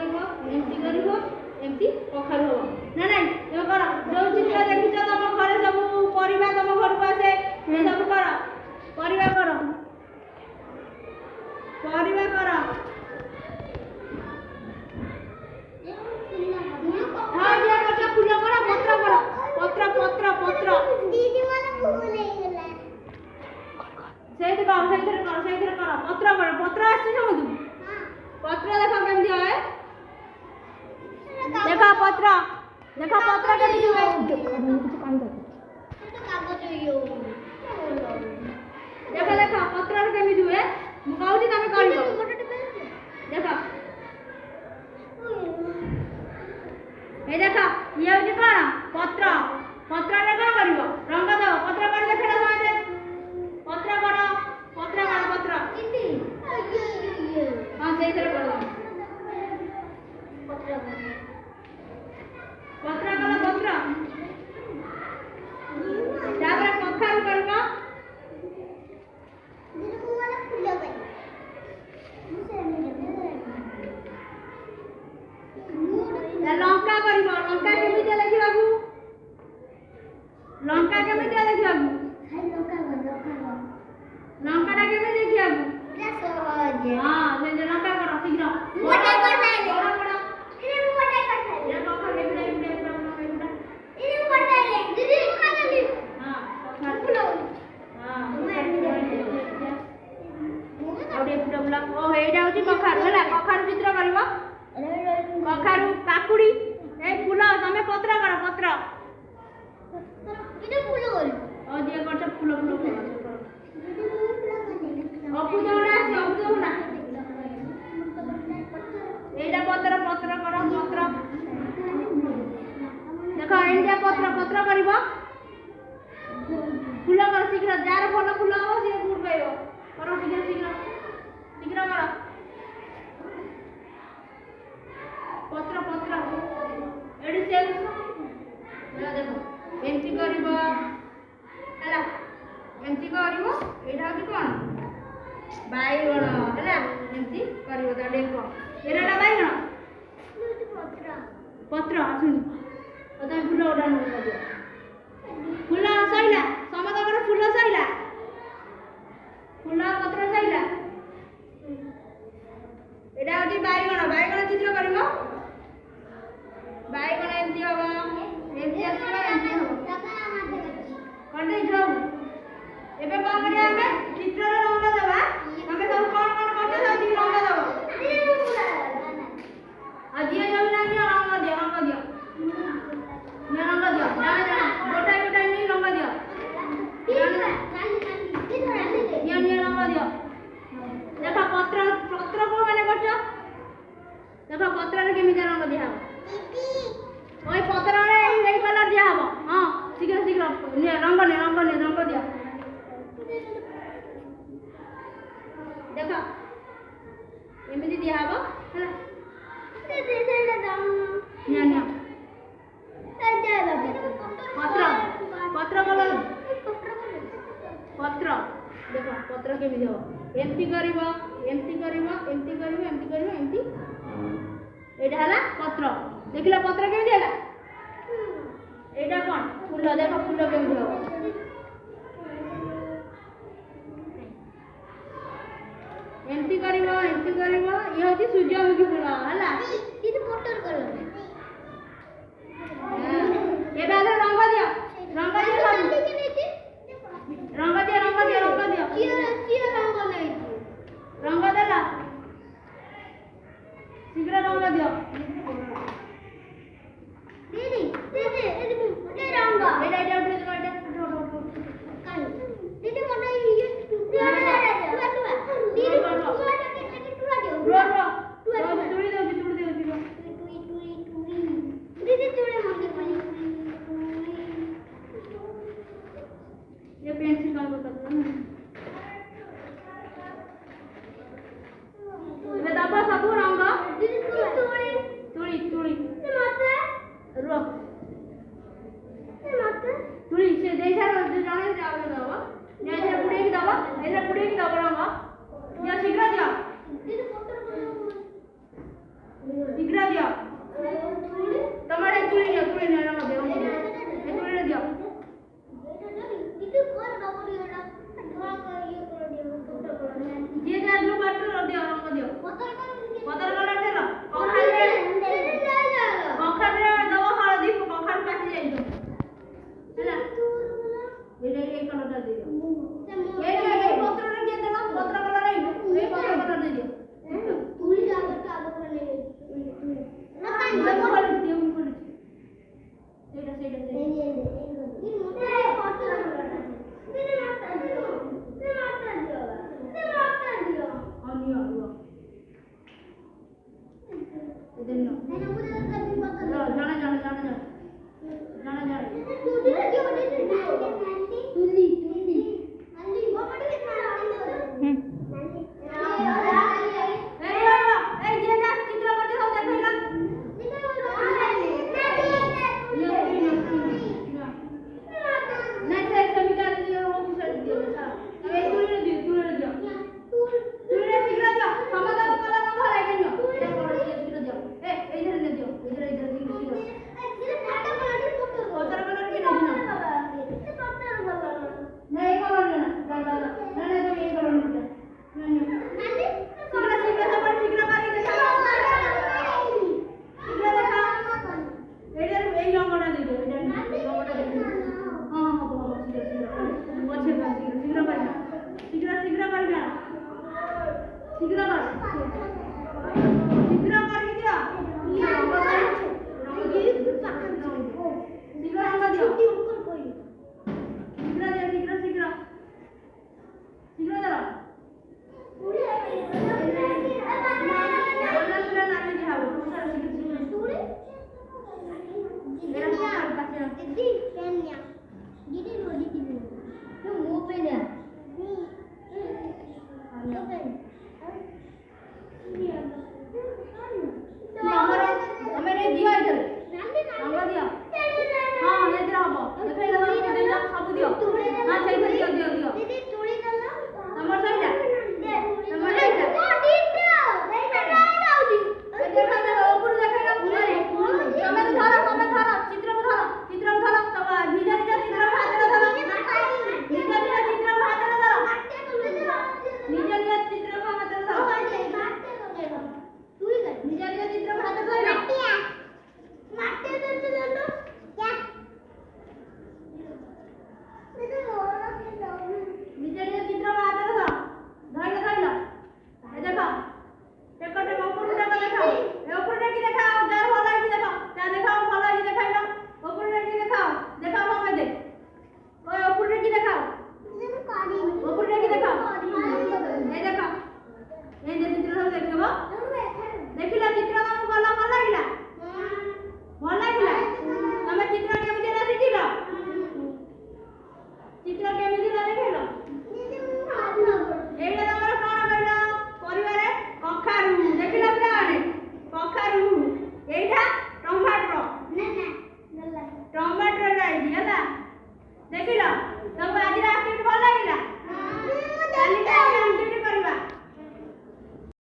करिवो एमती कखारु हो ना नहीं तो करो जो चित्र देखिछ तम घरे सब परिबा तम घर को आसे सब करो परिबा करो हां जे करछ फूल करो पत्र दीदी वाला फूल नहीं गला सेही करो पत्र आसे समझ हां पत्र देखो केमती है देखा पत्र केमती है कुछ पानी दे तो कागज यो देखा पत्र केमती हुए मु कहूची तमे करिवो देखा ए देखा ये होची कोन पत्र रे कोन करिवो रंग दो पत्र कर देखला समझे पत्र किंदी हां सेही तरह कर पत्र तापर कखारु करबो दिनु को वाला फूल गई लंका करिवो लंका केमिति देखिबाबू लंका केमिति देखिबाबू लंका केमिति देखिबाबू पूरा सहज हां ले लंका करो शीघ्र मोटा कर ले इने मोटा कर ले ये कखा लेबे इने मोटा ले दीदी खा जल्दी हां कखा फूल हां आउडे फूल ओ एटा होची कखारु हला कखारु चित्र करबो कखारु काकुड़ी ए फूल तमे पत्र करो पत्र इने फूल बोल ओ जे करछ फूल ओ फूल उडा एटा पत्र करो देखो इंडिया पत्र करिवो फूल कर शीघ्र जार फूल हो से गुड पाइबो करो शीघ्र करो पत्र एडी से देखो एंटी करिवो हला एंटी करिवो एटा कि कोन बाइगण हला एंटी करिवो ता देखो एराटा बाइगण पत्र आसुनी ओता फूल उडा न दियो फूल सइला समत कर फूल सइला फूल पत्र सइला एटा होती बाइगण चित्र करिवो बाइगण एमती हबो एमती आसीबो एमती हबो करदे जाऊ एबे कोन करिया हमें चित्र रे रंग देबा हमें सब कोन करते सब दी रंग देबो आजिए जाऊ ना दियो रंग दियो ना रंग दियो ना गोटा नहीं रंग दियो ये रंग दियो देखा पत्र को माने करछ देखो पत्र रे केमिति रंग दिया ओई पत्र रे एई कलर दिया हबो हां शीघ्र ने रंग दिया देखो एमिति दिया हबो हला दे ना पत्र कलर पत्र देखो पत्र केमिति हो एमती करिवो एमती एटा हला पत्र देखिला पत्र केमिति हला एटा कोन फूल देखो फूल केमिति हो एमती करिवो ये होची सूर्यमुखी फूल हला इति मोटर कलर ए बाले रंग दियो सब रंग दियो किया रंग नै रंग देला शीघ्र रंग दियो दीदी दे रंग एटा दीदी मोटा ये दीदी ये पेंसिल का बता दो ये दाबा सब रंग दीदी ଶୀଘ୍ର କର ଶୀଘ୍ର କରିକି ଦିଅ ଶୀଘ୍ର ରଙ୍ଗ ଦିଅ ଶୀଘ୍ର ଶୀଘ୍ର ଧର Didi,